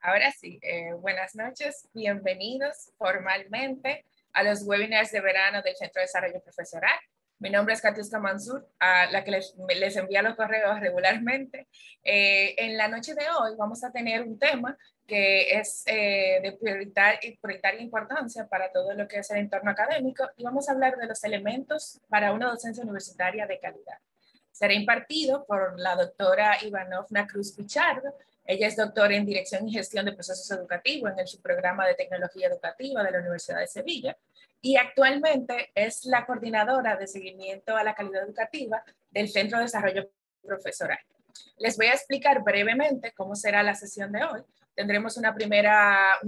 Ahora sí, buenas noches, bienvenidos formalmente a los webinars de verano del Centro de Desarrollo Profesional. Mi nombre es Katiuska Mansur, a la que les envía los correos regularmente. En la noche de hoy vamos a tener un tema que es de prioritaria importancia para todo lo que es el entorno académico y vamos a hablar de los elementos para una docencia universitaria de calidad. Será impartido por la doctora Ivanovna Cruz Pichardo. Ella es doctora en Dirección y Gestión de Procesos Educativos en el subprograma de Tecnología Educativa de la Universidad de Sevilla y actualmente es la coordinadora de seguimiento a la calidad educativa del Centro de Desarrollo Profesoral. Les voy a explicar brevemente cómo será la sesión de hoy. Tendremos una primera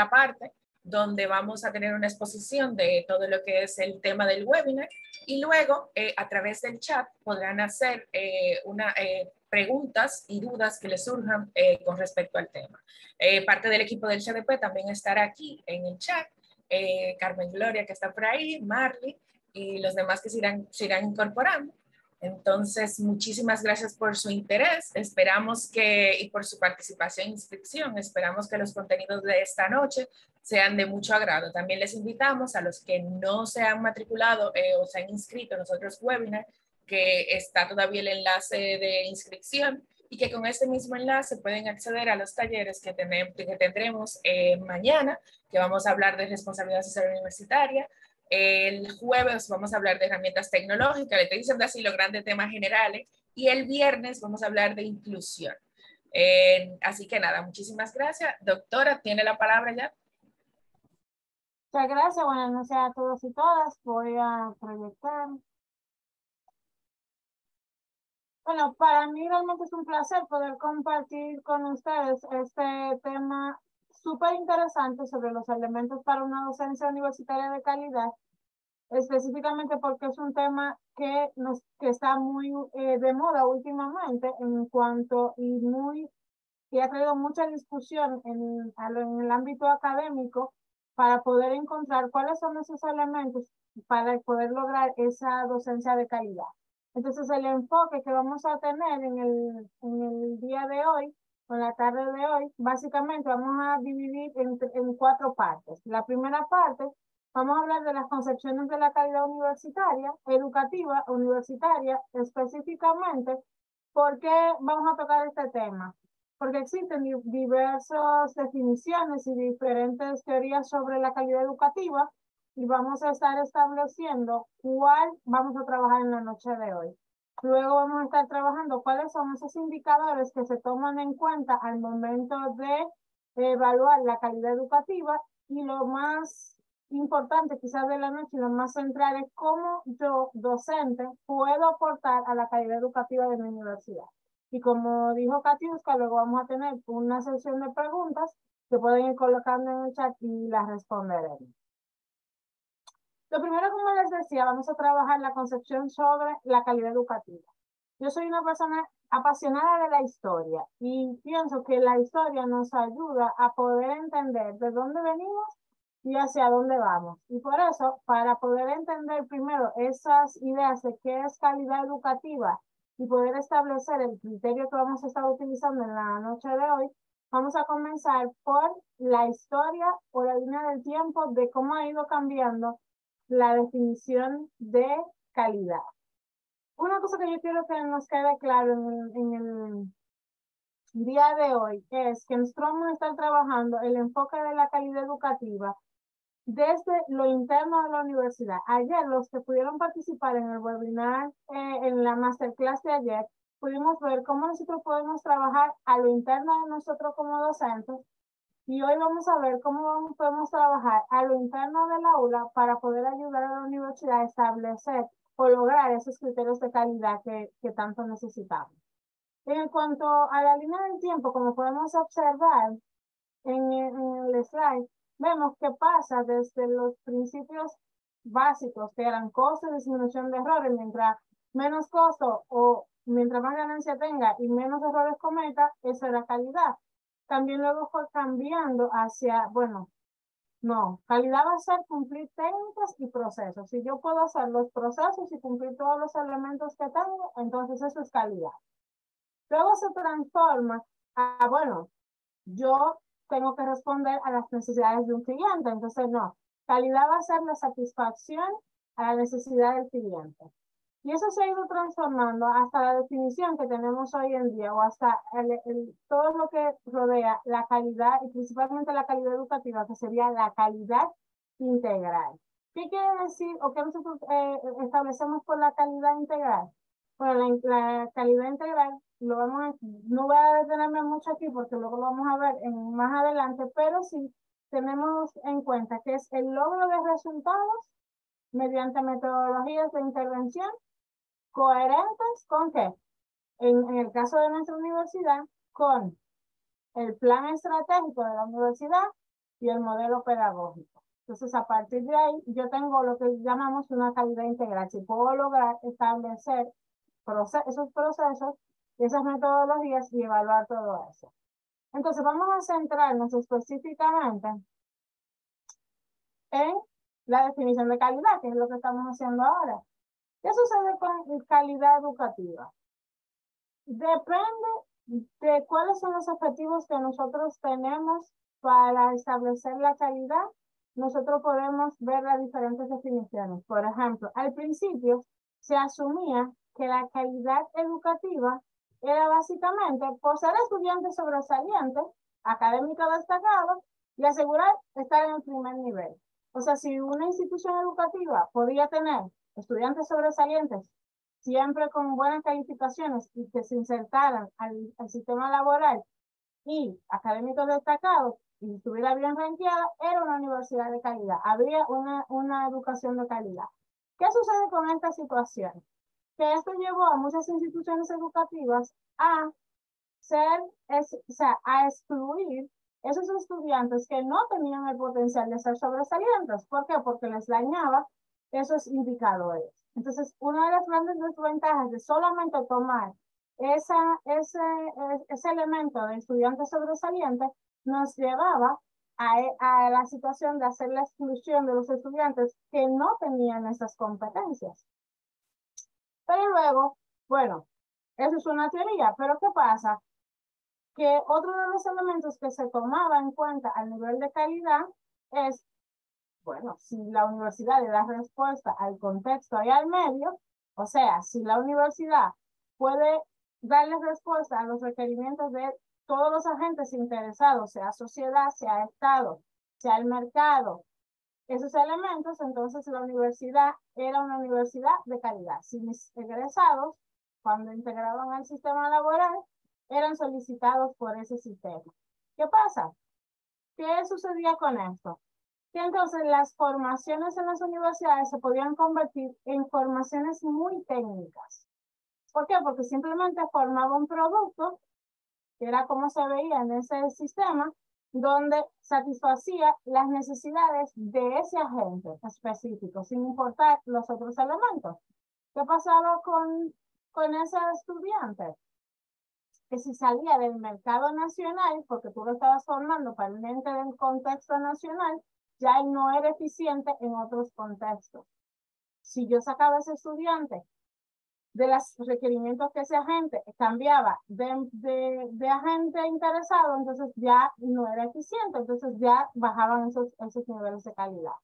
parte donde vamos a tener una exposición de todo lo que es el tema del webinar y luego a través del chat podrán hacer preguntas y dudas que les surjan con respecto al tema. Parte del equipo del CDP también estará aquí en el chat. Carmen Gloria, que está por ahí, Marley y los demás que se irán incorporando. Entonces, muchísimas gracias por su interés. Esperamos y por su participación e inscripción. Esperamos que los contenidos de esta noche sean de mucho agrado. También les invitamos a los que no se han matriculado o se han inscrito en los otros webinars, que está todavía el enlace de inscripción y que con este mismo enlace pueden acceder a los talleres que tendremos mañana, que vamos a hablar de responsabilidad social universitaria. El jueves vamos a hablar de herramientas tecnológicas, le estoy diciendo así los grandes temas generales, y el viernes vamos a hablar de inclusión. Así que nada, muchísimas gracias. Doctora, tiene la palabra ya. Muchas gracias, buenas noches a todos y todas. Voy a proyectar. Bueno, para mí realmente es un placer poder compartir con ustedes este tema súper interesante sobre los elementos para una docencia universitaria de calidad, específicamente porque es un tema que está muy de moda últimamente en cuanto y ha traído mucha discusión en el ámbito académico para poder encontrar cuáles son esos elementos para poder lograr esa docencia de calidad. Entonces, el enfoque que vamos a tener en el día de hoy, o en la tarde de hoy, básicamente vamos a dividir en 4 partes. La primera parte, vamos a hablar de las concepciones de la calidad universitaria, educativa, universitaria, específicamente. ¿Por qué vamos a tocar este tema? Porque existen diversas definiciones y diferentes teorías sobre la calidad educativa y vamos a estar estableciendo cuál vamos a trabajar en la noche de hoy. Luego vamos a estar trabajando cuáles son esos indicadores que se toman en cuenta al momento de evaluar la calidad educativa y lo más importante quizás de la noche y lo más central es cómo yo, docente, puedo aportar a la calidad educativa de mi universidad. Y como dijo Katiuska, luego vamos a tener una sesión de preguntas que pueden ir colocando en el chat y las responderemos. Lo primero, como les decía, vamos a trabajar la concepción sobre la calidad educativa. Yo soy una persona apasionada de la historia y pienso que la historia nos ayuda a poder entender de dónde venimos y hacia dónde vamos. Y por eso, para poder entender primero esas ideas de qué es calidad educativa y poder establecer el criterio que vamos a estar utilizando en la noche de hoy, vamos a comenzar por la historia o la línea del tiempo de cómo ha ido cambiando la definición de calidad. Una cosa que yo quiero que nos quede claro en el día de hoy es que nosotros vamos a estar trabajando el enfoque de la calidad educativa desde lo interno de la universidad. Ayer, los que pudieron participar en el webinar, en la masterclass de ayer, pudimos ver cómo nosotros podemos trabajar a lo interno de nosotros como docentes. Y hoy vamos a ver cómo podemos trabajar a lo interno del aula para poder ayudar a la universidad a establecer o lograr esos criterios de calidad que tanto necesitamos. En cuanto a la línea del tiempo, como podemos observar en el slide, vemos que pasa desde los principios básicos, que eran costo y disminución de errores. Mientras menos costo o mientras más ganancia tenga y menos errores cometa, eso era calidad. También luego fue cambiando hacia, bueno, no, calidad va a ser cumplir técnicas y procesos. Si yo puedo hacer los procesos y cumplir todos los elementos que tengo, entonces eso es calidad. Luego se transforma a, bueno, yo tengo que responder a las necesidades de un cliente. Entonces, no, calidad va a ser la satisfacción a la necesidad del cliente. Y eso se ha ido transformando hasta la definición que tenemos hoy en día, o hasta todo lo que rodea la calidad, y principalmente la calidad educativa, que sería la calidad integral. ¿Qué quiere decir, o qué nosotros establecemos por la calidad integral? Bueno, la calidad integral, no voy a detenerme mucho aquí porque luego lo vamos a ver más adelante, pero sí tenemos en cuenta que es el logro de resultados mediante metodologías de intervención coherentes con qué. En el caso de nuestra universidad, con el plan estratégico de la universidad y el modelo pedagógico. Entonces, a partir de ahí, yo tengo lo que llamamos una calidad integral. Si puedo lograr establecer esos procesos, esas metodologías y evaluar todo eso. Entonces, vamos a centrarnos específicamente en la definición de calidad, que es lo que estamos haciendo ahora. ¿Qué sucede con calidad educativa? Depende de cuáles son los objetivos que nosotros tenemos para establecer la calidad. Nosotros podemos ver las diferentes definiciones. Por ejemplo, al principio se asumía que la calidad educativa era básicamente poseer estudiantes sobresalientes, académicos destacados y asegurar estar en el primer nivel. O sea, si una institución educativa podía tener estudiantes sobresalientes siempre con buenas calificaciones y que se insertaran al sistema laboral y académicos destacados y estuviera bien rankeada, era una universidad de calidad, habría una educación de calidad. ¿Qué sucede con esta situación? Que esto llevó a muchas instituciones educativas a a excluir esos estudiantes que no tenían el potencial de ser sobresalientes. ¿Por qué? Porque les dañaba esos indicadores. Entonces, una de las grandes desventajas de solamente tomar ese elemento de estudiante sobresaliente nos llevaba a la situación de hacer la exclusión de los estudiantes que no tenían esas competencias. Pero luego, bueno, eso es una teoría, pero ¿qué pasa? Que otro de los elementos que se tomaba en cuenta al nivel de calidad es, bueno, si la universidad le da respuesta al contexto y al medio, o sea, si la universidad puede darle respuesta a los requerimientos de todos los agentes interesados, sea sociedad, sea Estado, sea el mercado, esos elementos, entonces la universidad era una universidad de calidad. Si mis egresados, cuando integraban al sistema laboral, eran solicitados por ese sistema. ¿Qué pasa? ¿Qué sucedía con esto? Que entonces las formaciones en las universidades se podían convertir en formaciones muy técnicas. ¿Por qué? Porque simplemente formaba un producto, que era como se veía en ese sistema, donde satisfacía las necesidades de ese agente específico, sin importar los otros elementos. ¿Qué pasaba con ese estudiante? Que si salía del mercado nacional, porque tú lo estabas formando para un ente del contexto nacional, ya él no era eficiente en otros contextos. Si yo sacaba a ese estudiante de los requerimientos que ese agente cambiaba de agente interesado, entonces ya no era eficiente, entonces ya bajaban esos niveles de calidad.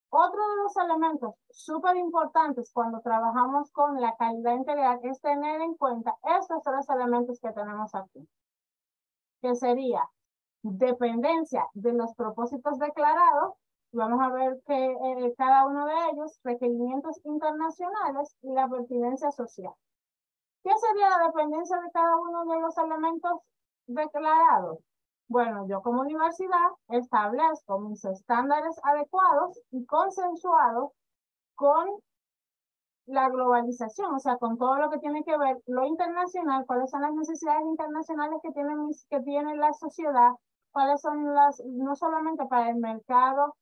Otro de los elementos súper importantes cuando trabajamos con la calidad integral es tener en cuenta estos tres elementos que tenemos aquí, que sería dependencia de los propósitos declarados. Vamos a ver que cada uno de ellos, requerimientos internacionales y la pertinencia social. ¿Qué sería la dependencia de cada uno de los elementos declarados? Bueno, yo como universidad establezco mis estándares adecuados y consensuados con la globalización, o sea, con todo lo que tiene que ver lo internacional, cuáles son las necesidades internacionales que tiene la sociedad, cuáles son no solamente para el mercado,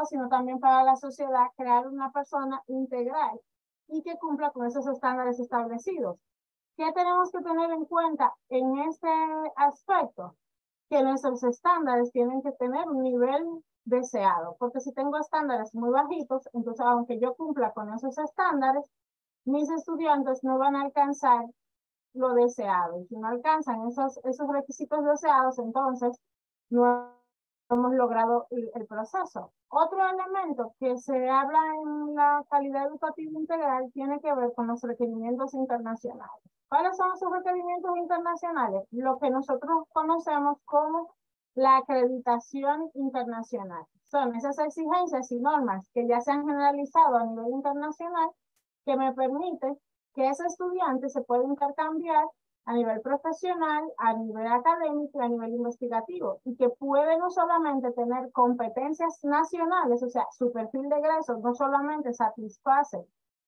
sino también para la sociedad, crear una persona integral y que cumpla con esos estándares establecidos. ¿Qué tenemos que tener en cuenta en este aspecto? Que nuestros estándares tienen que tener un nivel deseado, porque si tengo estándares muy bajitos, entonces aunque yo cumpla con esos estándares, mis estudiantes no van a alcanzar lo deseado. Y si no alcanzan esos requisitos deseados, entonces no hemos logrado el proceso. Otro elemento que se habla en la calidad educativa integral tiene que ver con los requerimientos internacionales. ¿Cuáles son esos requerimientos internacionales? Lo que nosotros conocemos como la acreditación internacional. Son esas exigencias y normas que ya se han generalizado a nivel internacional que me permiten que ese estudiante se pueda intercambiar a nivel profesional, a nivel académico y a nivel investigativo, y que puede no solamente tener competencias nacionales, o sea, su perfil de egreso no solamente satisface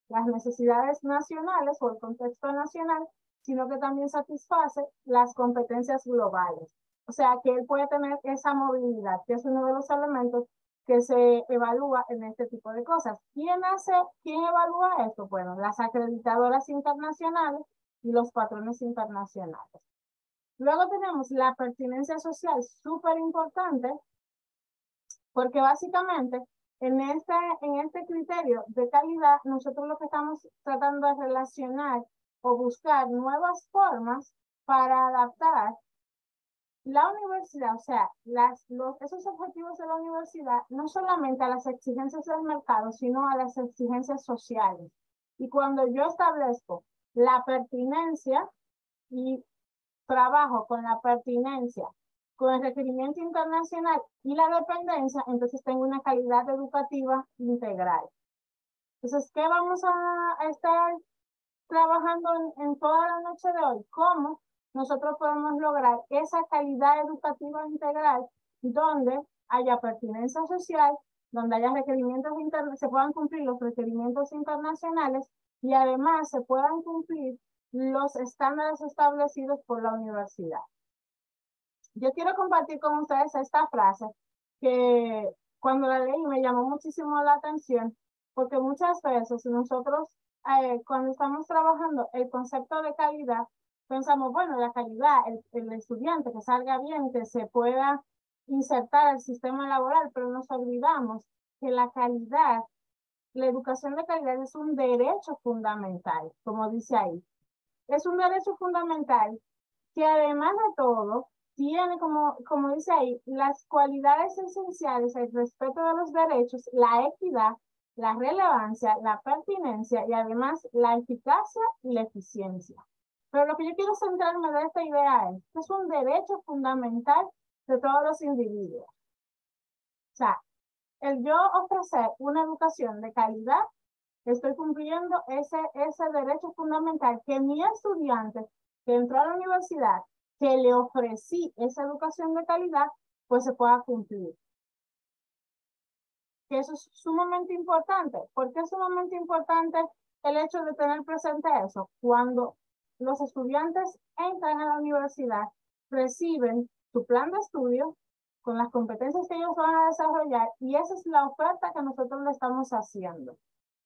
las necesidades nacionales o el contexto nacional, sino que también satisface las competencias globales. O sea, que él puede tener esa movilidad, que es uno de los elementos que se evalúa en este tipo de cosas. ¿Quién evalúa esto? Bueno, las acreditadoras internacionales y los patrones internacionales. Luego tenemos la pertinencia social, súper importante, porque básicamente en este criterio de calidad, nosotros lo que estamos tratando de relacionar o buscar nuevas formas para adaptar la universidad, o sea, esos objetivos de la universidad, no solamente a las exigencias del mercado, sino a las exigencias sociales. Y cuando yo establezco la pertinencia y trabajo con la pertinencia, con el requerimiento internacional y la dependencia, entonces tengo una calidad educativa integral. Entonces, ¿qué vamos a estar trabajando en toda la noche de hoy? ¿Cómo nosotros podemos lograr esa calidad educativa integral donde haya pertinencia social, donde haya requerimientos se puedan cumplir los requerimientos internacionales y además se puedan cumplir los estándares establecidos por la universidad? Yo quiero compartir con ustedes esta frase que cuando la leí me llamó muchísimo la atención, porque muchas veces nosotros cuando estamos trabajando el concepto de calidad, pensamos, bueno, la calidad, el estudiante que salga bien, que se pueda insertar al sistema laboral, pero nos olvidamos que la calidad, la educación de calidad es un derecho fundamental, como dice ahí. Es un derecho fundamental que además de todo, tiene, como dice ahí, las cualidades esenciales, el respeto de los derechos, la equidad, la relevancia, la pertinencia y además la eficacia y la eficiencia. Pero lo que yo quiero centrarme de esta idea es que es un derecho fundamental de todos los individuos. O sea, el yo ofrecer una educación de calidad, estoy cumpliendo ese derecho fundamental que mi estudiante que entró a la universidad, que le ofrecí esa educación de calidad, pues se pueda cumplir. Que eso es sumamente importante. ¿Por qué es sumamente importante el hecho de tener presente eso? Cuando los estudiantes entran a la universidad, reciben su plan de estudio con las competencias que ellos van a desarrollar y esa es la oferta que nosotros le estamos haciendo.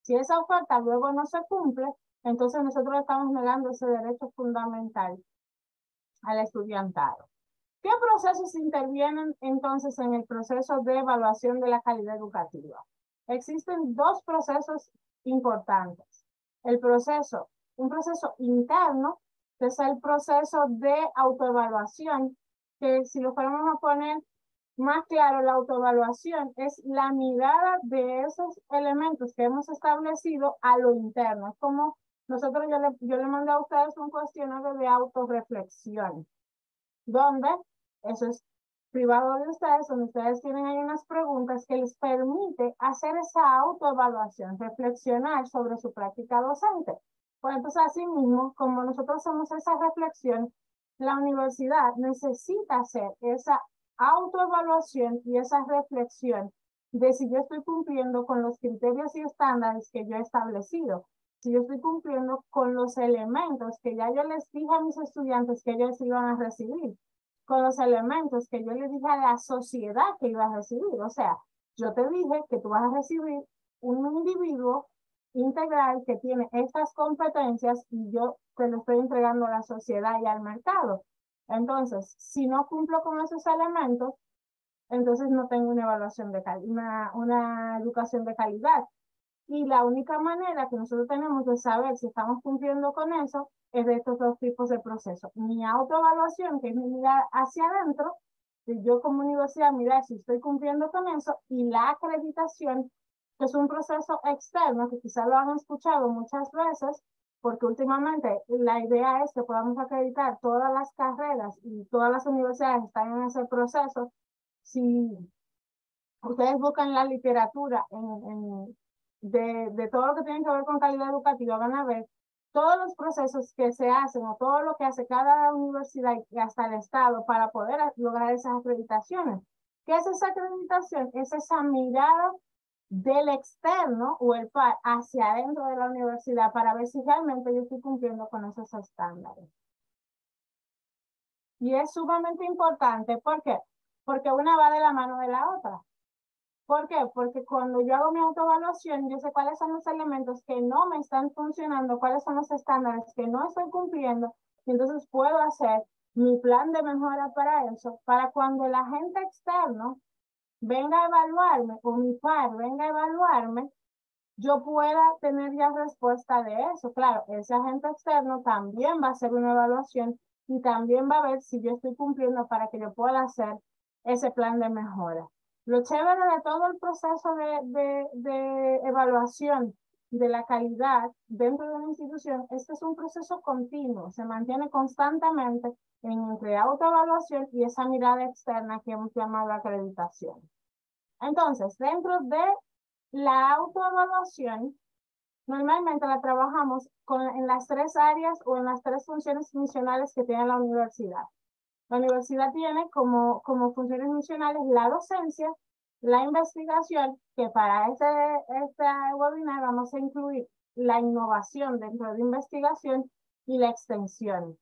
Si esa oferta luego no se cumple, entonces nosotros estamos negando ese derecho fundamental al estudiantado. ¿Qué procesos intervienen entonces en el proceso de evaluación de la calidad educativa? Existen dos procesos importantes. Un proceso interno, que es el proceso de autoevaluación, que si lo fuéramos a poner más claro, la autoevaluación es la mirada de esos elementos que hemos establecido a lo interno. Es como nosotros, yo le mandé a ustedes un cuestionario de autorreflexión, donde eso es privado de ustedes, donde ustedes tienen ahí unas preguntas que les permite hacer esa autoevaluación, reflexionar sobre su práctica docente. Pues entonces, así mismo, como nosotros hacemos esa reflexión, la universidad necesita hacer esa autoevaluación y esa reflexión de si yo estoy cumpliendo con los criterios y estándares que yo he establecido, si yo estoy cumpliendo con los elementos que ya yo les dije a mis estudiantes que ellos iban a recibir, con los elementos que yo le dije a la sociedad que iba a recibir. O sea, yo te dije que tú vas a recibir un individuo integral que tiene estas competencias y yo te lo estoy entregando a la sociedad y al mercado. Entonces, si no cumplo con esos elementos, entonces no tengo una evaluación de calidad, una educación de calidad. Y la única manera que nosotros tenemos de saber si estamos cumpliendo con eso es de estos dos tipos de procesos. Mi autoevaluación, que es mi mirar hacia adentro, y yo como universidad mirar si estoy cumpliendo con eso, y la acreditación, que es un proceso externo, que quizás lo han escuchado muchas veces, porque últimamente la idea es que podamos acreditar todas las carreras y todas las universidades están en ese proceso. Si ustedes buscan la literatura de todo lo que tiene que ver con calidad educativa, van a ver todos los procesos que se hacen o todo lo que hace cada universidad y hasta el Estado para poder lograr esas acreditaciones. ¿Qué es esa acreditación? Es esa mirada del externo o el par hacia adentro de la universidad para ver si realmente yo estoy cumpliendo con esos estándares. Y es sumamente importante. ¿Por qué? Porque una va de la mano de la otra. ¿Por qué? Porque cuando yo hago mi autoevaluación, yo sé cuáles son los elementos que no me están funcionando, cuáles son los estándares que no estoy cumpliendo, y entonces puedo hacer mi plan de mejora para eso, para cuando el agente externo venga a evaluarme o mi par venga a evaluarme, yo pueda tener ya respuesta de eso. Claro, ese agente externo también va a hacer una evaluación y también va a ver si yo estoy cumpliendo para que yo pueda hacer ese plan de mejora. Lo chévere de todo el proceso de evaluación de la calidad dentro de una institución es que es un proceso continuo, se mantiene constantemente entre autoevaluación y esa mirada externa que hemos llamado acreditación. Entonces, dentro de la autoevaluación, normalmente la trabajamos en las tres áreas o en las tres funciones misionales que tiene la universidad. La universidad tiene como funciones misionales la docencia, la investigación, que para este webinar vamos a incluir la innovación dentro de investigación y la extensión.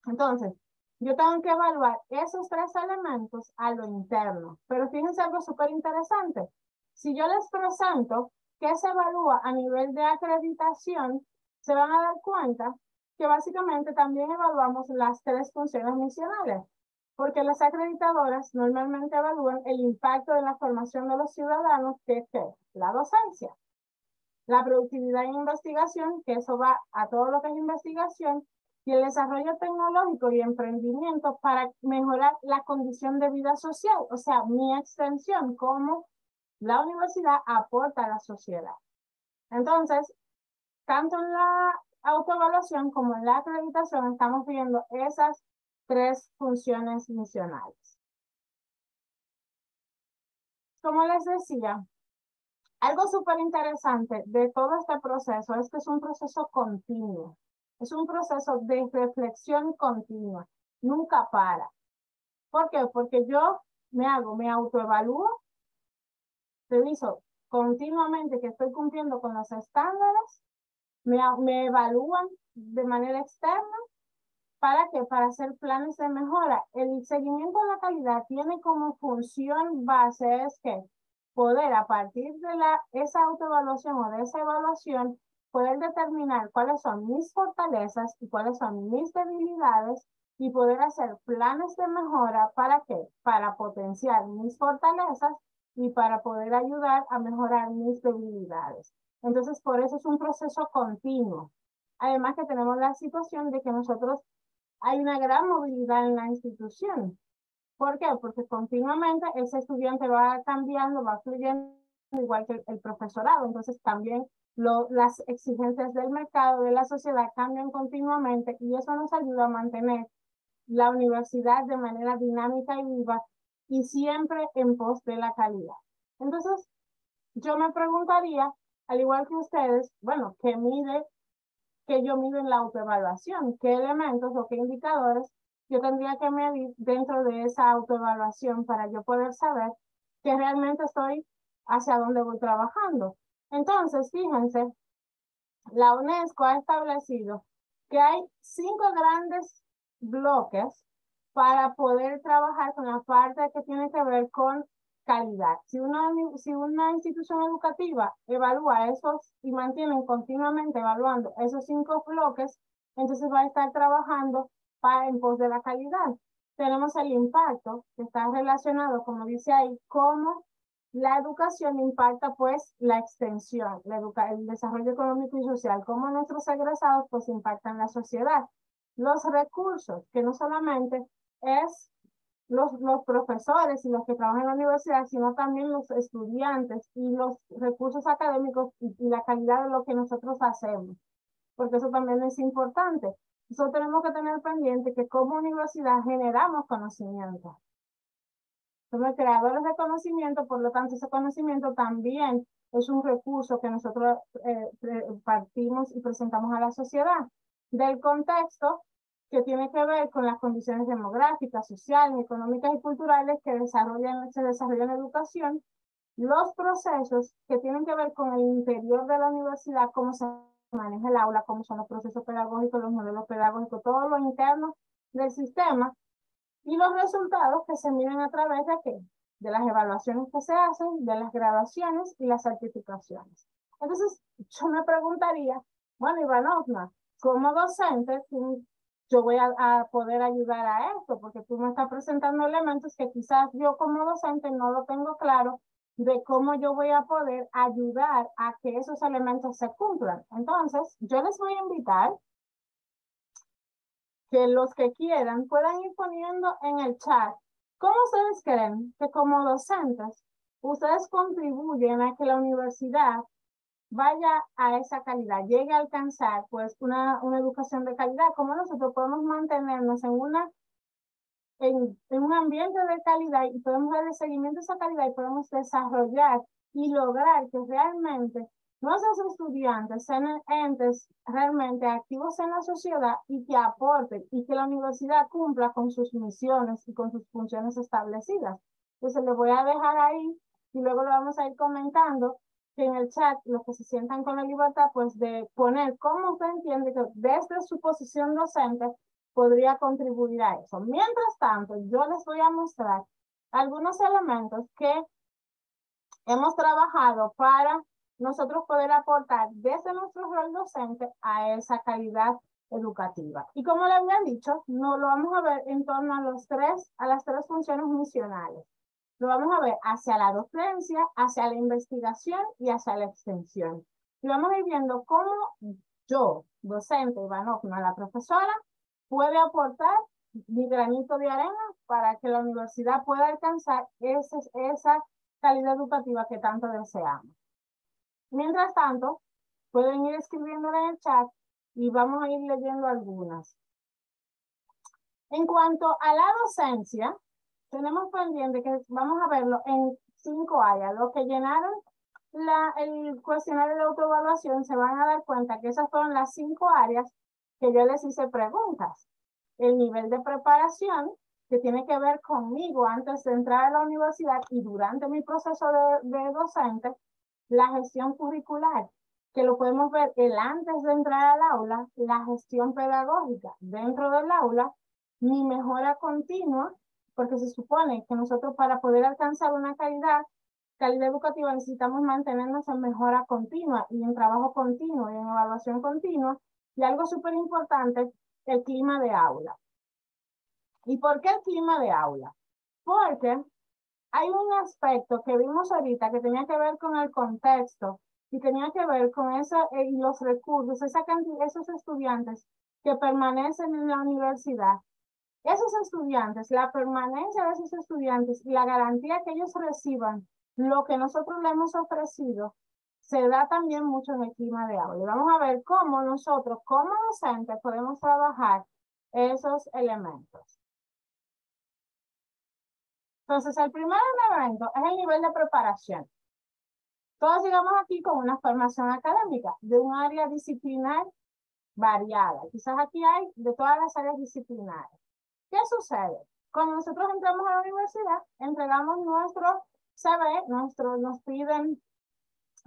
Entonces, yo tengo que evaluar esos tres elementos a lo interno. Pero fíjense algo súper interesante. Si yo les presento qué se evalúa a nivel de acreditación, se van a dar cuenta que básicamente también evaluamos las tres funciones misionales, porque las acreditadoras normalmente evalúan el impacto de la formación de los ciudadanos, que es la docencia, la productividad en investigación, que eso va a todo lo que es investigación, y el desarrollo tecnológico y emprendimiento para mejorar la condición de vida social, o sea, mi extensión, cómo la universidad aporta a la sociedad. Entonces, tanto en la autoevaluación como en la acreditación estamos viendo esas tres funciones misionales. Como les decía, algo súper interesante de todo este proceso es que es un proceso continuo. Es un proceso de reflexión continua. Nunca para. ¿Por qué? Porque yo me autoevalúo, reviso continuamente que estoy cumpliendo con los estándares, me evalúan de manera externa. ¿Para qué? Para hacer planes de mejora. El seguimiento de la calidad tiene como función base es que poder a partir de esa autoevaluación o de esa evaluación poder determinar cuáles son mis fortalezas y cuáles son mis debilidades y poder hacer planes de mejora. ¿Para qué? Para potenciar mis fortalezas y para poder ayudar a mejorar mis debilidades. Entonces, por eso es un proceso continuo. Además que tenemos la situación de que nosotros hay una gran movilidad en la institución. ¿Por qué? Porque continuamente ese estudiante va cambiando, va fluyendo, igual que el profesorado. Entonces también las exigencias del mercado, de la sociedad cambian continuamente y eso nos ayuda a mantener la universidad de manera dinámica y viva y siempre en pos de la calidad. Entonces, yo me preguntaría, al igual que ustedes, bueno, ¿qué yo mido en la autoevaluación? ¿Qué elementos o qué indicadores yo tendría que medir dentro de esa autoevaluación para yo poder saber que realmente estoy hacia dónde voy trabajando? Entonces, fíjense, la UNESCO ha establecido que hay 5 grandes bloques para poder trabajar con la parte que tiene que ver con calidad. Si una institución educativa evalúa esos y mantienen continuamente evaluando esos 5 bloques, entonces va a estar trabajando en pos de la calidad. Tenemos el impacto que está relacionado, como dice ahí, cómo la educación impacta pues la extensión, el desarrollo económico y social, como nuestros egresados pues impactan la sociedad. Los recursos, que no solamente es los profesores y los que trabajan en la universidad, sino también los estudiantes y los recursos académicos y la calidad de lo que nosotros hacemos, porque eso también es importante. Nosotros tenemos que tener pendiente que como universidad generamos conocimiento. Somos creadores de conocimiento, por lo tanto ese conocimiento también es un recurso que nosotros partimos y presentamos a la sociedad. Del contexto que tiene que ver con las condiciones demográficas, sociales, económicas y culturales que se desarrollan en la educación, los procesos que tienen que ver con el interior de la universidad, cómo se maneja el aula, cómo son los procesos pedagógicos, los modelos pedagógicos, todo lo interno del sistema, y los resultados que se miden a través de ¿qué? De las evaluaciones que se hacen, de las graduaciones y las certificaciones. Entonces, yo me preguntaría, bueno, Ivanovna, como docente, yo voy a poder ayudar a esto, porque tú me estás presentando elementos que quizás yo como docente no lo tengo claro de cómo yo voy a poder ayudar a que esos elementos se cumplan. Entonces, yo les voy a invitar que los que quieran puedan ir poniendo en el chat cómo ustedes creen que como docentes ustedes contribuyen a que la universidad vaya a esa calidad, llegue a alcanzar pues una educación de calidad, cómo nosotros podemos mantenernos en un ambiente de calidad y podemos darle seguimiento a esa calidad y podemos desarrollar y lograr que realmente nuestros estudiantes sean entes realmente activos en la sociedad y que aporten y que la universidad cumpla con sus misiones y con sus funciones establecidas. Entonces les voy a dejar ahí y luego lo vamos a ir comentando que en el chat los que se sientan con la libertad pues de poner cómo usted entiende que desde su posición docente podría contribuir a eso. Mientras tanto, yo les voy a mostrar algunos elementos que hemos trabajado para nosotros poder aportar desde nuestro rol docente a esa calidad educativa. Y como le había dicho, no lo vamos a ver en torno a las tres funciones misionales. Lo vamos a ver hacia la docencia, hacia la investigación y hacia la extensión. Y vamos a ir viendo cómo yo, docente Ivanovna, la profesora, puede aportar mi granito de arena para que la universidad pueda alcanzar esa calidad educativa que tanto deseamos. Mientras tanto, pueden ir escribiendo en el chat y vamos a ir leyendo algunas. En cuanto a la docencia, tenemos pendiente que vamos a verlo en 5 áreas. Los que llenaron el cuestionario de autoevaluación se van a dar cuenta que esas fueron las 5 áreas que yo les hice preguntas. El nivel de preparación, que tiene que ver conmigo antes de entrar a la universidad y durante mi proceso de docente. La gestión curricular, que lo podemos ver el antes de entrar al aula, la gestión pedagógica dentro del aula, mi mejora continua, porque se supone que nosotros para poder alcanzar una calidad educativa necesitamos mantenernos en mejora continua y en trabajo continuo y en evaluación continua. Y algo súper importante, el clima de aula. ¿Y por qué el clima de aula? Porque hay un aspecto que vimos ahorita que tenía que ver con el contexto y tenía que ver con y los recursos, esos estudiantes que permanecen en la universidad. Esos estudiantes, la permanencia de esos estudiantes y la garantía que ellos reciban lo que nosotros le hemos ofrecido, se da también mucho en el clima de aula. Y vamos a ver cómo nosotros, como docentes, podemos trabajar esos elementos. Entonces, el primer elemento es el nivel de preparación. Todos llegamos aquí con una formación académica de un área disciplinar variada. Quizás aquí hay de todas las áreas disciplinares. ¿Qué sucede? Cuando nosotros entramos a la universidad, entregamos nuestro CV, nos piden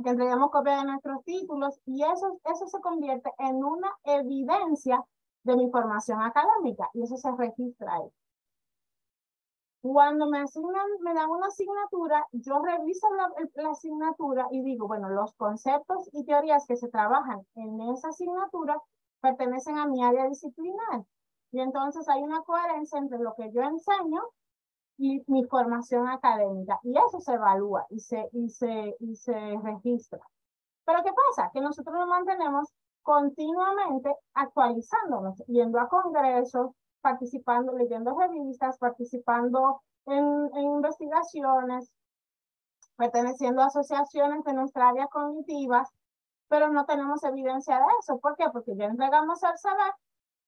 que entreguemos copias de nuestros títulos y eso se convierte en una evidencia de mi formación académica y eso se registra ahí. Cuando me dan una asignatura, yo reviso la asignatura y digo, bueno, los conceptos y teorías que se trabajan en esa asignatura pertenecen a mi área disciplinar. Y entonces hay una coherencia entre lo que yo enseño y mi formación académica. Y eso se evalúa y se registra. Pero ¿qué pasa? Que nosotros nos mantenemos continuamente actualizándonos, yendo a congresos, participando, leyendo revistas, participando en investigaciones, perteneciendo a asociaciones de nuestra área cognitiva, pero no tenemos evidencia de eso. ¿Por qué? Porque ya entregamos el saber,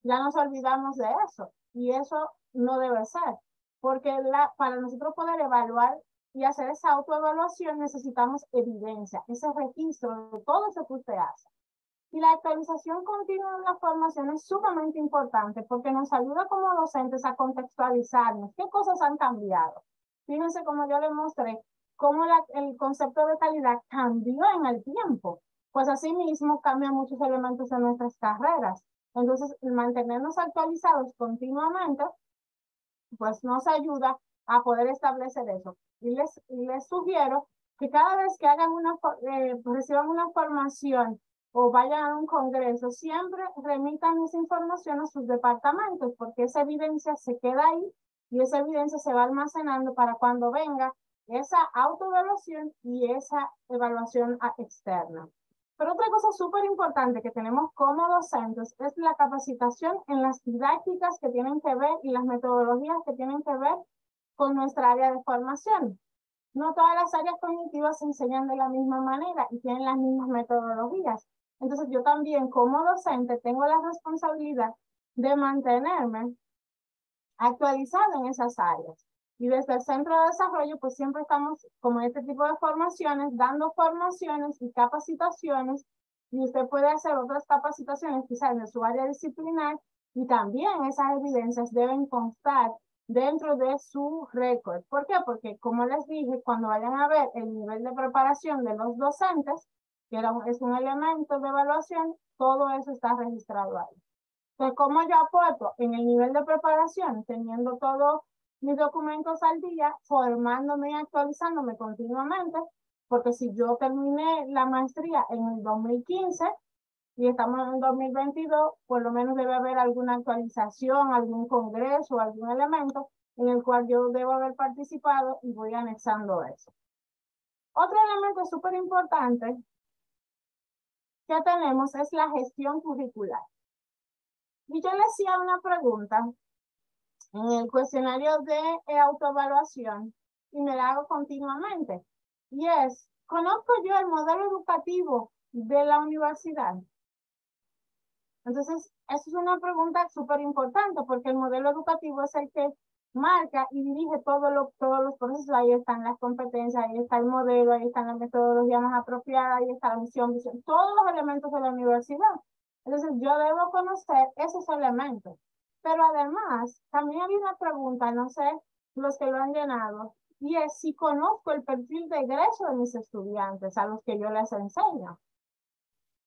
ya nos olvidamos de eso. Y eso no debe ser. Porque para nosotros poder evaluar y hacer esa autoevaluación necesitamos evidencia, ese registro de todo eso que usted hace. Y la actualización continua de la formación es sumamente importante porque nos ayuda como docentes a contextualizarnos qué cosas han cambiado. Fíjense como yo les mostré, cómo el concepto de calidad cambió en el tiempo. Pues así mismo cambian muchos elementos de nuestras carreras. Entonces, mantenernos actualizados continuamente, pues nos ayuda a poder establecer eso. Y les sugiero que cada vez que hagan reciban una formación o vayan a un congreso, siempre remitan esa información a sus departamentos, porque esa evidencia se queda ahí y esa evidencia se va almacenando para cuando venga esa autoevaluación y esa evaluación externa. Pero otra cosa súper importante que tenemos como docentes es la capacitación en las didácticas que tienen que ver y las metodologías que tienen que ver con nuestra área de formación. No todas las áreas cognitivas se enseñan de la misma manera y tienen las mismas metodologías. Entonces yo también como docente tengo la responsabilidad de mantenerme actualizada en esas áreas. Y desde el Centro de Desarrollo, pues siempre estamos como este tipo de formaciones, dando formaciones y capacitaciones, y usted puede hacer otras capacitaciones quizás en su área disciplinar, y también esas evidencias deben constar dentro de su récord. ¿Por qué? Porque como les dije, cuando vayan a ver el nivel de preparación de los docentes, que es un elemento de evaluación, todo eso está registrado ahí. Entonces, ¿cómo yo aporto en el nivel de preparación? Teniendo todos mis documentos al día, formándome y actualizándome continuamente, porque si yo terminé la maestría en el 2015 y estamos en el 2022, por lo menos debe haber alguna actualización, algún congreso, algún elemento en el cual yo debo haber participado y voy anexando eso. Otro elemento súper importante que tenemos es la gestión curricular. Y yo le hacía una pregunta en el cuestionario de autoevaluación y me la hago continuamente. Y es, ¿conozco yo el modelo educativo de la universidad? Entonces, eso es una pregunta súper importante porque el modelo educativo es el que marca y dirige todos los procesos. Ahí están las competencias, ahí está el modelo, ahí están las metodologías más apropiadas, ahí está la misión, visión, todos los elementos de la universidad. Entonces, yo debo conocer esos elementos. Pero además, también había una pregunta, no sé los que lo han llenado, y es si conozco el perfil de egreso de mis estudiantes a los que yo les enseño.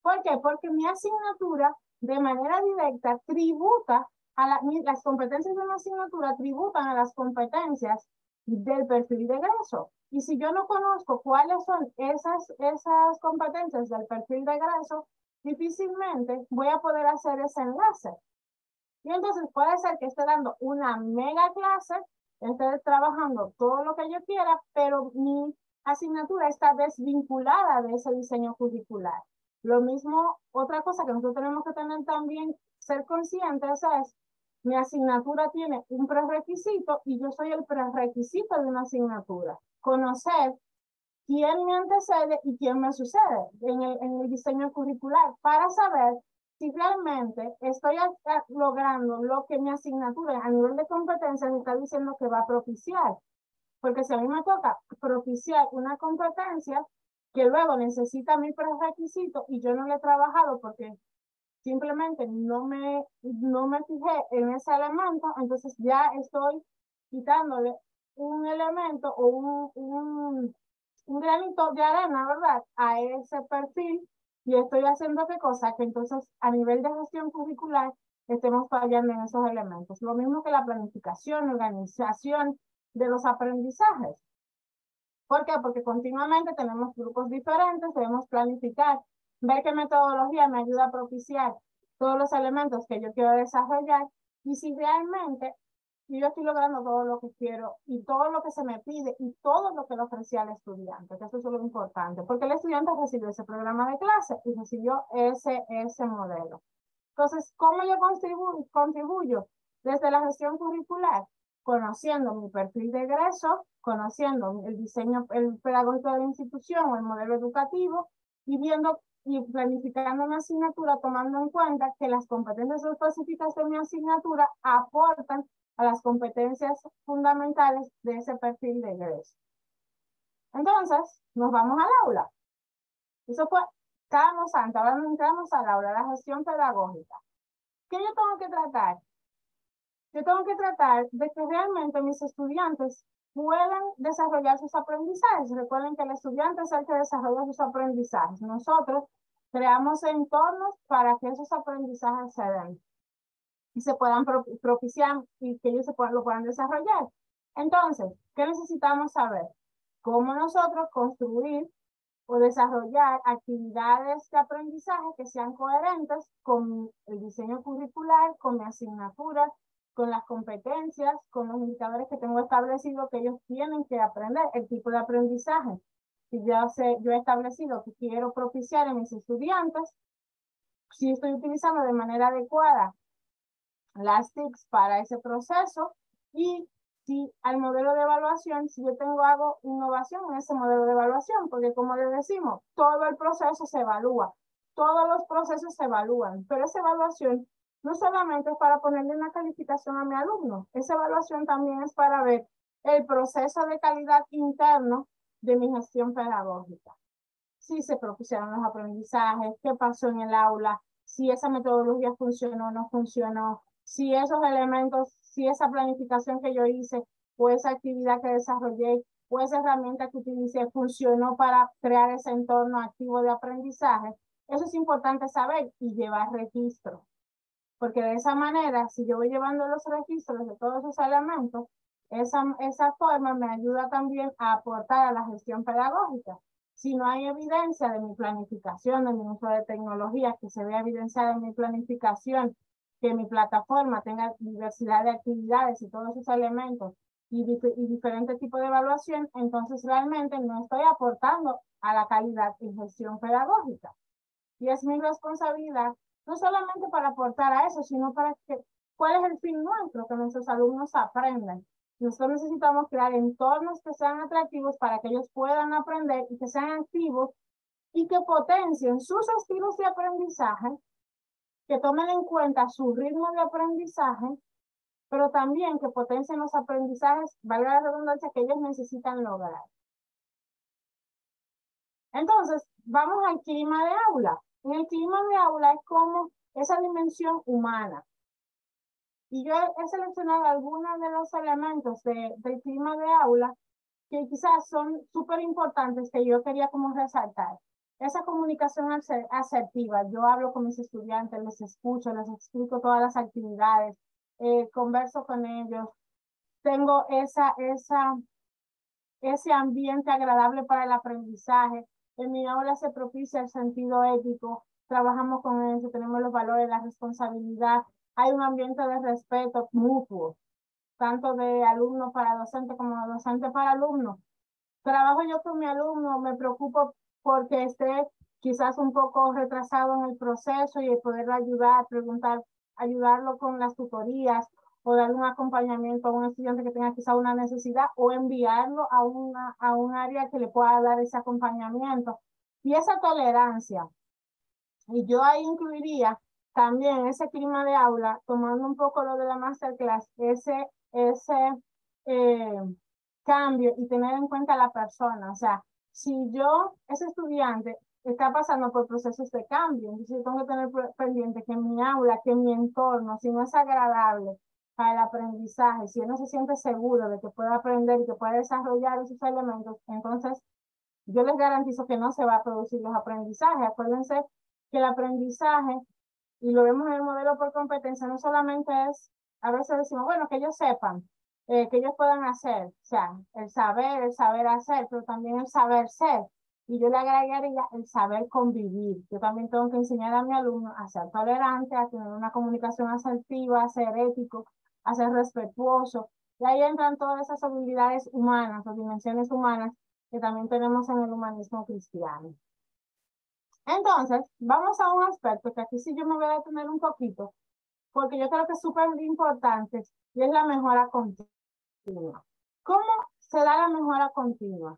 ¿Por qué? Porque mi asignatura de manera directa tributa las competencias de una asignatura tributan a las competencias del perfil de egreso. Y si yo no conozco cuáles son esas competencias del perfil de egreso, difícilmente voy a poder hacer ese enlace. Y entonces puede ser que esté dando una mega clase, esté trabajando todo lo que yo quiera, pero mi asignatura está desvinculada de ese diseño curricular. Lo mismo, otra cosa que nosotros tenemos que tener también, ser conscientes es, mi asignatura tiene un prerequisito y yo soy el prerequisito de una asignatura. Conocer quién me antecede y quién me sucede en el diseño curricular para saber si realmente estoy logrando lo que mi asignatura a nivel de competencias está diciendo que va a propiciar. Porque si a mí me toca propiciar una competencia que luego necesita mi prerequisito y yo no le he trabajado porque simplemente no me fijé en ese elemento, entonces ya estoy quitándole un elemento o un granito de arena, ¿verdad? A ese perfil y estoy haciendo qué cosa, que entonces a nivel de gestión curricular estemos fallando en esos elementos. Lo mismo que la planificación, organización de los aprendizajes. ¿Por qué? Porque continuamente tenemos grupos diferentes, debemos planificar, ver qué metodología me ayuda a propiciar todos los elementos que yo quiero desarrollar y si realmente y yo estoy logrando todo lo que quiero y todo lo que se me pide y todo lo que le ofrecía al estudiante, que eso es lo importante, porque el estudiante recibió ese programa de clase y recibió ese modelo. Entonces, ¿cómo yo contribuyo? Desde la gestión curricular, conociendo mi perfil de egreso, conociendo el diseño el pedagógico de la institución o el modelo educativo y viendo y planificando una asignatura tomando en cuenta que las competencias específicas de mi asignatura aportan a las competencias fundamentales de ese perfil de egreso. Entonces, nos vamos al aula. Eso fue, estábamos antes, ahora nos entramos al aula, la gestión pedagógica. ¿Qué yo tengo que tratar? Yo tengo que tratar de que realmente mis estudiantes puedan desarrollar sus aprendizajes. Recuerden que el estudiante es el que desarrolla sus aprendizajes. Nosotros creamos entornos para que esos aprendizajes se den y se puedan propiciar y que ellos lo puedan desarrollar. Entonces, ¿qué necesitamos saber? Cómo nosotros construir o desarrollar actividades de aprendizaje que sean coherentes con el diseño curricular, con mi asignatura, con las competencias, con los indicadores que tengo establecidos que ellos tienen que aprender, el tipo de aprendizaje. Si yo he establecido que quiero propiciar en mis estudiantes, si estoy utilizando de manera adecuada las TICs para ese proceso y si al modelo de evaluación, si yo hago innovación en ese modelo de evaluación, porque como les decimos, todo el proceso se evalúa, todos los procesos se evalúan, pero esa evaluación no solamente es para ponerle una calificación a mi alumno, esa evaluación también es para ver el proceso de calidad interno de mi gestión pedagógica. Si se propusieron los aprendizajes, qué pasó en el aula, si esa metodología funcionó o no funcionó, si esos elementos, si esa planificación que yo hice o esa actividad que desarrollé o esa herramienta que utilicé funcionó para crear ese entorno activo de aprendizaje. Eso es importante saber y llevar registro, porque de esa manera, si yo voy llevando los registros de todos esos elementos, esa forma me ayuda también a aportar a la gestión pedagógica. Si no hay evidencia de mi planificación, de mi uso de tecnologías, que se vea evidenciada en mi planificación, que mi plataforma tenga diversidad de actividades y todos esos elementos y diferentes tipos de evaluación, entonces realmente no estoy aportando a la calidad en gestión pedagógica. Y es mi responsabilidad, no solamente para aportar a eso, sino para que, ¿cuál es el fin nuestro? Que nuestros alumnos aprendan. Nosotros necesitamos crear entornos que sean atractivos para que ellos puedan aprender y que sean activos y que potencien sus estilos de aprendizaje, que tomen en cuenta su ritmo de aprendizaje, pero también que potencien los aprendizajes, valga la redundancia, que ellos necesitan lograr. Entonces, vamos al clima de aula. En el clima de aula es como esa dimensión humana. Y yo he seleccionado algunos de los elementos del clima de aula que quizás son súper importantes que yo quería como resaltar. Esa comunicación asertiva. Yo hablo con mis estudiantes, les escucho, les explico todas las actividades, converso con ellos. Tengo ese ambiente agradable para el aprendizaje. En mi aula se propicia el sentido ético, trabajamos con eso, tenemos los valores, la responsabilidad, hay un ambiente de respeto mutuo, tanto de alumno para docente como de docente para alumno. Trabajo yo con mi alumno, me preocupo porque esté quizás un poco retrasado en el proceso y poderlo ayudar, ayudarlo con las tutorías o darle un acompañamiento a un estudiante que tenga quizá una necesidad o enviarlo a un área que le pueda dar ese acompañamiento. Y esa tolerancia. Y yo ahí incluiría también ese clima de aula, tomando un poco lo de la masterclass, ese eh, cambio y tener en cuenta a la persona. O sea, si ese estudiante está pasando por procesos de cambio, entonces yo tengo que tener pendiente que mi aula, que mi entorno, si no es agradable para el aprendizaje, si él no se siente seguro de que pueda aprender y que pueda desarrollar esos elementos, entonces yo les garantizo que no se va a producir los aprendizajes. Acuérdense que el aprendizaje, y lo vemos en el modelo por competencia, no solamente es, a veces decimos, bueno, que ellos sepan, que ellos puedan hacer, o sea, el saber hacer, pero también el saber ser. Y yo le agregaría el saber convivir. Yo también tengo que enseñar a mi alumno a ser tolerante, a tener una comunicación asertiva, a ser ético, a ser respetuoso. Y ahí entran todas esas habilidades humanas o dimensiones humanas que también tenemos en el humanismo cristiano. Entonces, vamos a un aspecto que aquí sí yo me voy a detener un poquito, porque yo creo que es súper importante, y es la mejora continua. ¿Cómo se da la mejora continua?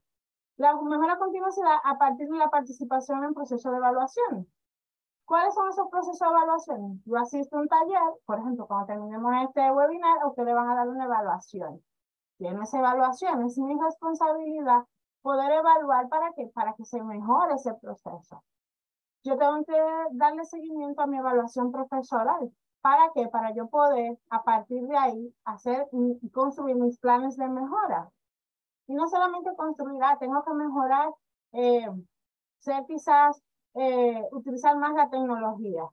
La mejora continua se da a partir de la participación en procesos de evaluación. ¿Cuáles son esos procesos de evaluación? Yo asisto a un taller, por ejemplo, cuando terminemos este webinar, ustedes van a dar una evaluación. Y en esa evaluación es mi responsabilidad poder evaluar para que se mejore ese proceso. Yo tengo que darle seguimiento a mi evaluación profesoral. ¿Para qué? Para yo poder, a partir de ahí, hacer y construir mis planes de mejora. Y no solamente construir, tengo que mejorar, ser quizás, utilizar más la tecnología.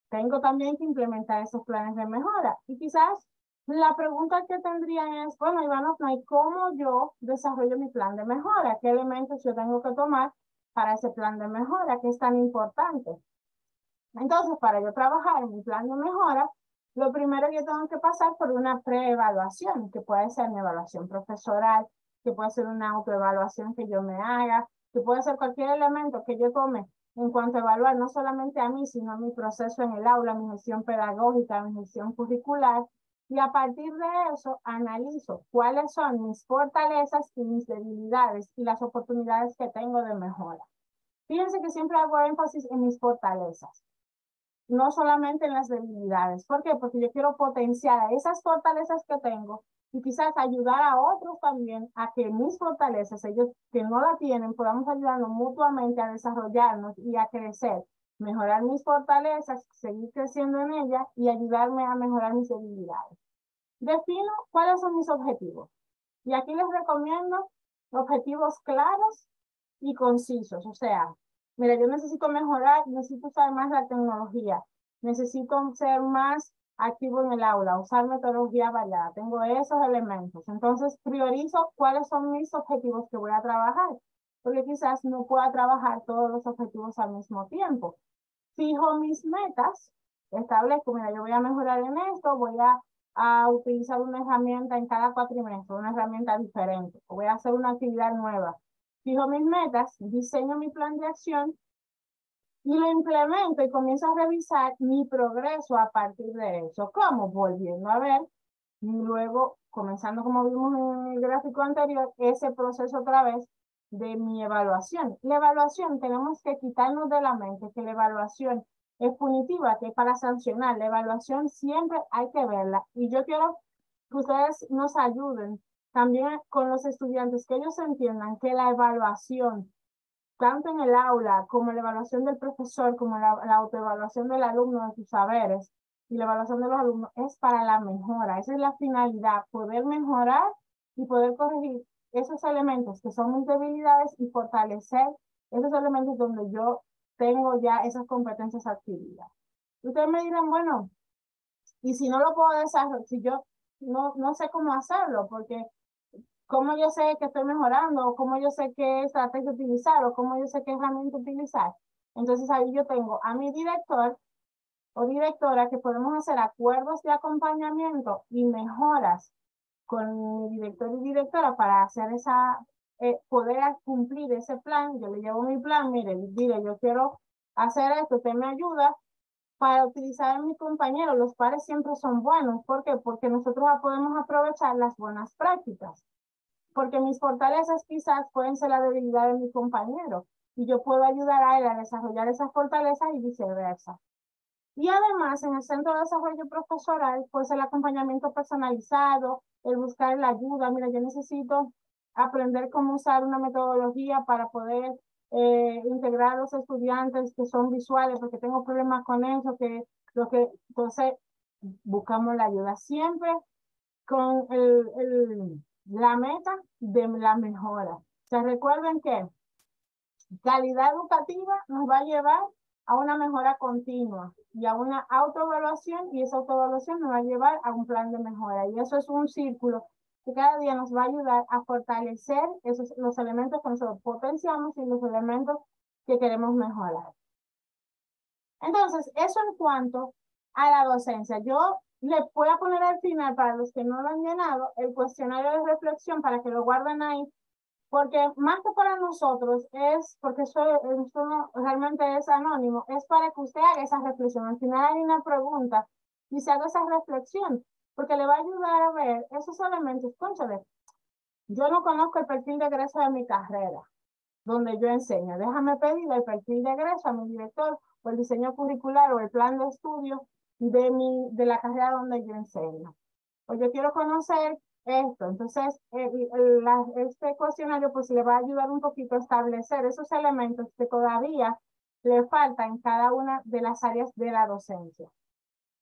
Tengo también que implementar esos planes de mejora. Y quizás la pregunta que tendrían es, bueno, Iván, ¿cómo yo desarrollo mi plan de mejora? ¿Qué elementos yo tengo que tomar para ese plan de mejora que es tan importante? Entonces, para yo trabajar en mi plan de mejora, lo primero que yo tengo que pasar por una preevaluación, que puede ser mi evaluación profesoral, que puede ser una autoevaluación que yo me haga, que puede ser cualquier elemento que yo tome en cuanto a evaluar no solamente a mí, sino a mi proceso en el aula, mi gestión pedagógica, mi gestión curricular. Y a partir de eso, analizo cuáles son mis fortalezas y mis debilidades y las oportunidades que tengo de mejora. Fíjense que siempre hago énfasis en mis fortalezas, no solamente en las debilidades. ¿Por qué? Porque yo quiero potenciar esas fortalezas que tengo y quizás ayudar a otros también a que mis fortalezas, ellos que no la tienen, podamos ayudarnos mutuamente a desarrollarnos y a crecer, mejorar mis fortalezas, seguir creciendo en ellas y ayudarme a mejorar mis debilidades. Defino cuáles son mis objetivos. Y aquí les recomiendo objetivos claros y concisos. O sea, mira, yo necesito mejorar, necesito usar más la tecnología, necesito ser más activo en el aula, usar metodología variada. Tengo esos elementos. Entonces, priorizo cuáles son mis objetivos que voy a trabajar, porque quizás no pueda trabajar todos los objetivos al mismo tiempo. Fijo mis metas, establezco, mira, yo voy a mejorar en esto, voy a utilizar una herramienta en cada cuatrimestre, una herramienta diferente, o voy a hacer una actividad nueva. Fijo mis metas, diseño mi plan de acción y lo implemento y comienzo a revisar mi progreso a partir de eso. ¿Cómo? Volviendo a ver y luego, comenzando como vimos en el gráfico anterior, ese proceso otra vez de mi evaluación. La evaluación tenemos que quitarnos de la mente que la evaluación es punitiva, que es para sancionar. La evaluación siempre hay que verla. Y yo quiero que ustedes nos ayuden también con los estudiantes, que ellos entiendan que la evaluación, tanto en el aula como la evaluación del profesor, como la autoevaluación del alumno de sus saberes y la evaluación de los alumnos, es para la mejora. Esa es la finalidad, poder mejorar y poder corregir esos elementos que son mis debilidades y fortalecer esos elementos donde yo tengo ya esas competencias adquiridas. Ustedes me dirán, bueno, y si no lo puedo desarrollar, si yo no sé cómo hacerlo, porque cómo yo sé que estoy mejorando, o cómo yo sé qué estrategia utilizar, o cómo yo sé qué herramienta utilizar. Entonces ahí yo tengo a mi director o directora que podemos hacer acuerdos de acompañamiento y mejoras con mi director y directora para hacer poder cumplir ese plan. Yo le llevo mi plan, mire, yo quiero hacer esto, usted me ayuda para utilizar a mi compañero. Los pares siempre son buenos. ¿Por qué? Porque nosotros podemos aprovechar las buenas prácticas. Porque mis fortalezas quizás pueden ser la debilidad de mi compañero y yo puedo ayudar a él a desarrollar esas fortalezas y viceversa. Y además, en el Centro de Desarrollo Profesoral, pues el acompañamiento personalizado, el buscar la ayuda. Mira, yo necesito aprender cómo usar una metodología para poder integrar a los estudiantes que son visuales, porque tengo problemas con eso, entonces buscamos la ayuda siempre con la meta de la mejora. Se recuerden que calidad educativa nos va a llevar a una mejora continua y a una autoevaluación, y esa autoevaluación nos va a llevar a un plan de mejora. Y eso es un círculo que cada día nos va a ayudar a fortalecer los elementos que nosotros potenciamos y los elementos que queremos mejorar. Entonces, eso en cuanto a la docencia. Yo le voy a poner al final, para los que no lo han llenado, el cuestionario de reflexión para que lo guarden ahí, porque más que para nosotros es, porque eso no, realmente es anónimo, es para que usted haga esa reflexión. Al final hay una pregunta y se haga esa reflexión, porque le va a ayudar a ver esos elementos. Cónchale, yo no conozco el perfil de egreso de mi carrera, donde yo enseño. Déjame pedir el perfil de egreso a mi director, o el diseño curricular, o el plan de estudio de la carrera donde yo enseño. O yo quiero conocer esto. Entonces, este cuestionario pues le va a ayudar un poquito a establecer esos elementos que todavía le faltan en cada una de las áreas de la docencia.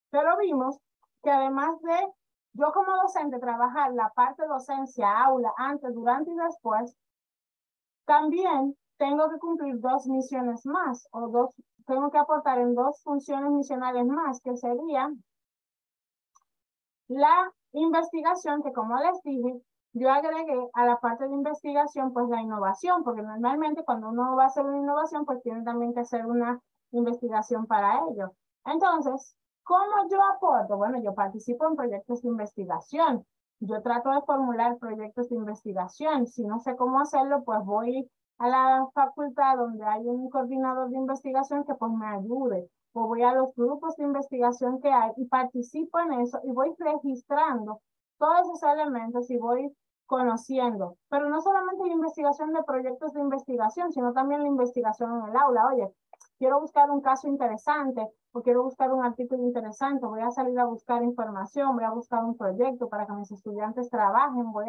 Pero vimos que además de yo como docente trabajar la parte docencia, aula, antes, durante y después, también tengo que cumplir dos misiones más, tengo que aportar en dos funciones misionales más, que serían la investigación, que como les dije, yo agregué a la parte de investigación pues la innovación, porque normalmente cuando uno va a hacer una innovación pues tiene también que hacer una investigación para ello. Entonces, ¿cómo yo aporto? Bueno, yo participo en proyectos de investigación. Yo trato de formular proyectos de investigación. Si no sé cómo hacerlo, pues voy a la facultad donde hay un coordinador de investigación que pues me ayude, o voy a los grupos de investigación que hay y participo en eso y voy registrando todos esos elementos y voy conociendo. Pero no solamente la investigación de proyectos de investigación, sino también la investigación en el aula. Oye, quiero buscar un caso interesante o quiero buscar un artículo interesante, voy a salir a buscar información, voy a buscar un proyecto para que mis estudiantes trabajen, o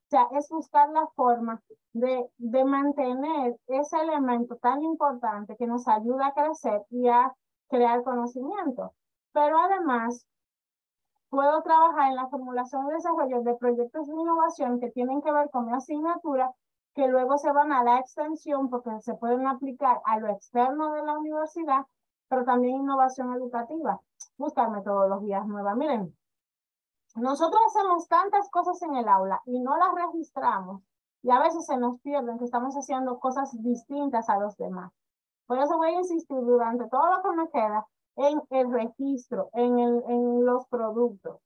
sea, es buscar la forma de mantener ese elemento tan importante que nos ayuda a crecer y a crear conocimiento. Pero además, puedo trabajar en la formulación y desarrollo de proyectos de innovación que tienen que ver con mi asignatura, que luego se van a la extensión porque se pueden aplicar a lo externo de la universidad, pero también innovación educativa. Buscar metodologías nuevas. Miren, nosotros hacemos tantas cosas en el aula y no las registramos, y a veces se nos pierden que estamos haciendo cosas distintas a los demás. Por eso voy a insistir durante todo lo que me queda en el registro, en los productos.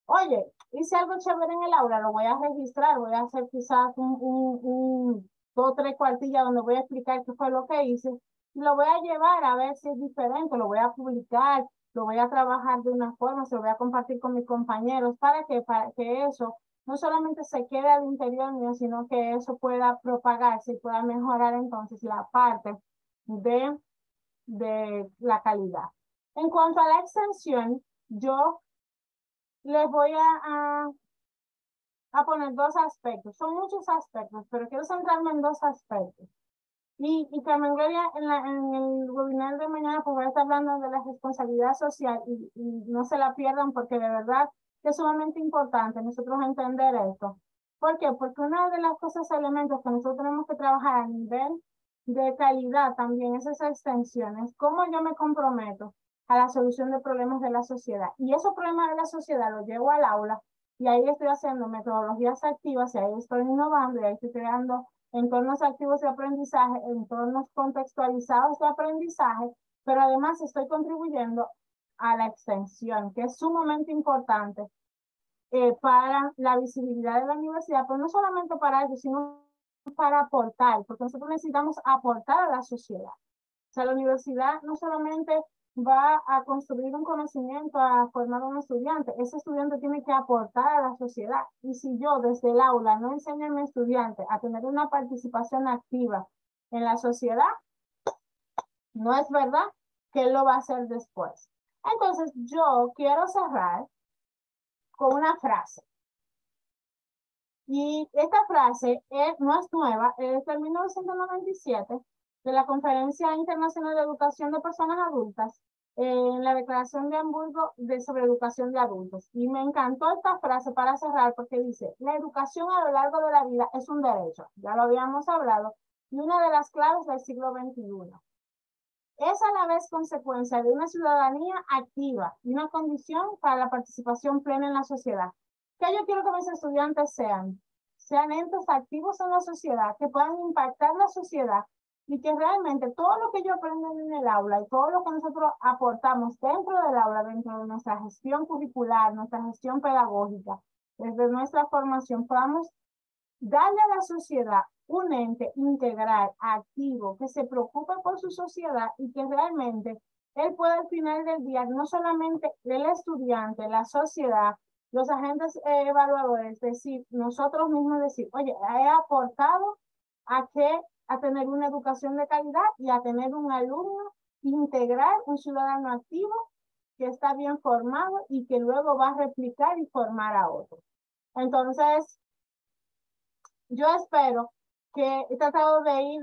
Oye, hice algo chévere en el aula, lo voy a registrar, voy a hacer quizás un 2 o 3 cuartillas donde voy a explicar qué fue lo que hice, y lo voy a llevar a ver si es diferente, lo voy a publicar, lo voy a trabajar de una forma, se lo voy a compartir con mis compañeros, para que eso no solamente se quede al interior mío, sino que eso pueda propagarse y pueda mejorar entonces la parte de la calidad. En cuanto a la extensión, yo les voy a poner dos aspectos. Son muchos aspectos, pero quiero centrarme en dos aspectos. Y Carmen Gloria, en el webinar de mañana, pues voy a estar hablando de la responsabilidad social y no se la pierdan porque de verdad que es sumamente importante nosotros entender esto. ¿Por qué? Porque una de las cosas, elementos que nosotros tenemos que trabajar a nivel de calidad también es esa extensión, es cómo yo me comprometo a la solución de problemas de la sociedad. Y esos problemas de la sociedad los llevo al aula y ahí estoy haciendo metodologías activas y ahí estoy innovando y ahí estoy creando entornos activos de aprendizaje, entornos contextualizados de aprendizaje, pero además estoy contribuyendo a la extensión, que es sumamente importante para la visibilidad de la universidad, pero no solamente para eso, sino para aportar, porque nosotros necesitamos aportar a la sociedad. O sea, la universidad no solamente va a construir un conocimiento, a formar un estudiante, ese estudiante tiene que aportar a la sociedad. Y si yo desde el aula no enseño a mi estudiante a tener una participación activa en la sociedad, no es verdad que él lo va a hacer después. Entonces, yo quiero cerrar con una frase. Y esta frase no es nueva, es de 1997, de la Conferencia Internacional de Educación de Personas Adultas, en la Declaración de Hamburgo sobre Educación de Adultos. Y me encantó esta frase para cerrar porque dice, la educación a lo largo de la vida es un derecho, ya lo habíamos hablado, y una de las claves del siglo XXI. Es a la vez consecuencia de una ciudadanía activa y una condición para la participación plena en la sociedad. ¿Qué yo quiero que mis estudiantes sean? Sean entes activos en la sociedad, que puedan impactar la sociedad y que realmente todo lo que ellos aprenden en el aula y todo lo que nosotros aportamos dentro del aula, dentro de nuestra gestión curricular, nuestra gestión pedagógica, desde nuestra formación, podamos darle a la sociedad un ente integral, activo, que se preocupe por su sociedad y que realmente él pueda al final del día, no solamente el estudiante, la sociedad, los agentes evaluadores, decir, nosotros mismos decir, oye, he aportado a que a tener una educación de calidad y a tener un alumno integral, un ciudadano activo que está bien formado y que luego va a replicar y formar a otros. Entonces, yo espero que he tratado de ir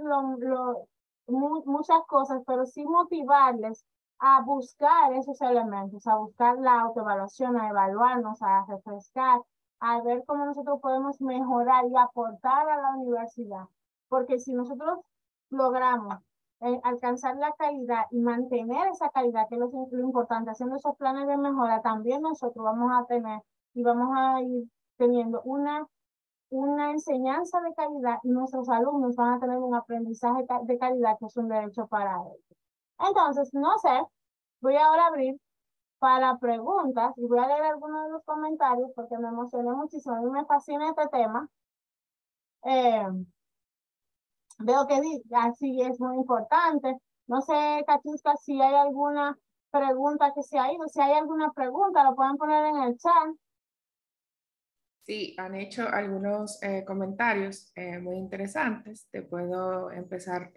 muchas cosas, pero sí motivarles a buscar esos elementos, a buscar la autoevaluación, a evaluarnos, a refrescar, a ver cómo nosotros podemos mejorar y aportar a la universidad. Porque si nosotros logramos alcanzar la calidad y mantener esa calidad, que es lo importante, haciendo esos planes de mejora, también nosotros vamos a tener y vamos a ir teniendo una enseñanza de calidad y nuestros alumnos van a tener un aprendizaje de calidad que es un derecho para ellos. Entonces, no sé, voy ahora a abrir para preguntas y voy a leer algunos de los comentarios porque me emocioné muchísimo y me fascina este tema. Veo que así es muy importante. No sé, Katiuska, si hay alguna pregunta que se ha ido. Si hay alguna pregunta, lo pueden poner en el chat. Sí, han hecho algunos comentarios muy interesantes. Te puedo empezar.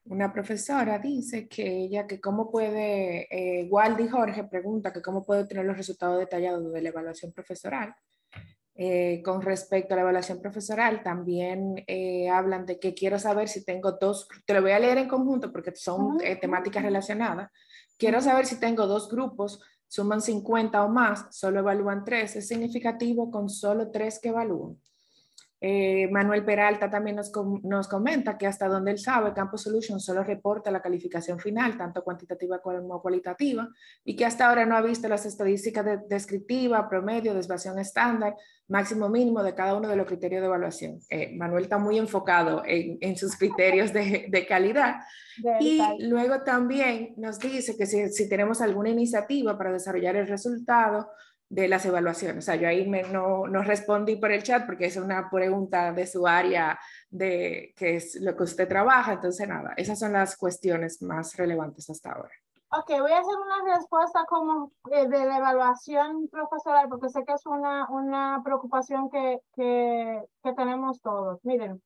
Una profesora dice que ella, que cómo puede, Waldy Jorge pregunta que cómo puede obtener los resultados detallados de la evaluación profesoral. Con respecto a la evaluación profesoral, también hablan de que quiero saber si tengo dos, te lo voy a leer en conjunto porque son temáticas relacionadas. Quiero saber si tengo dos grupos, suman 50 o más, solo evalúan 3, es significativo con solo 3 que evalúan. Manuel Peralta también nos comenta que hasta donde él sabe, Campus Solutions solo reporta la calificación final, tanto cuantitativa como cualitativa, y que hasta ahora no ha visto las estadísticas descriptiva, promedio, desviación estándar, máximo mínimo de cada uno de los criterios de evaluación. Manuel está muy enfocado en sus criterios de calidad. Y luego también nos dice que si tenemos alguna iniciativa para desarrollar el resultado de las evaluaciones. O sea, yo ahí no respondí por el chat porque es una pregunta de su área, de que es lo que usted trabaja. Entonces, nada, esas son las cuestiones más relevantes hasta ahora. Ok, voy a hacer una respuesta como de la evaluación profesoral porque sé que es una preocupación que tenemos todos. Miren,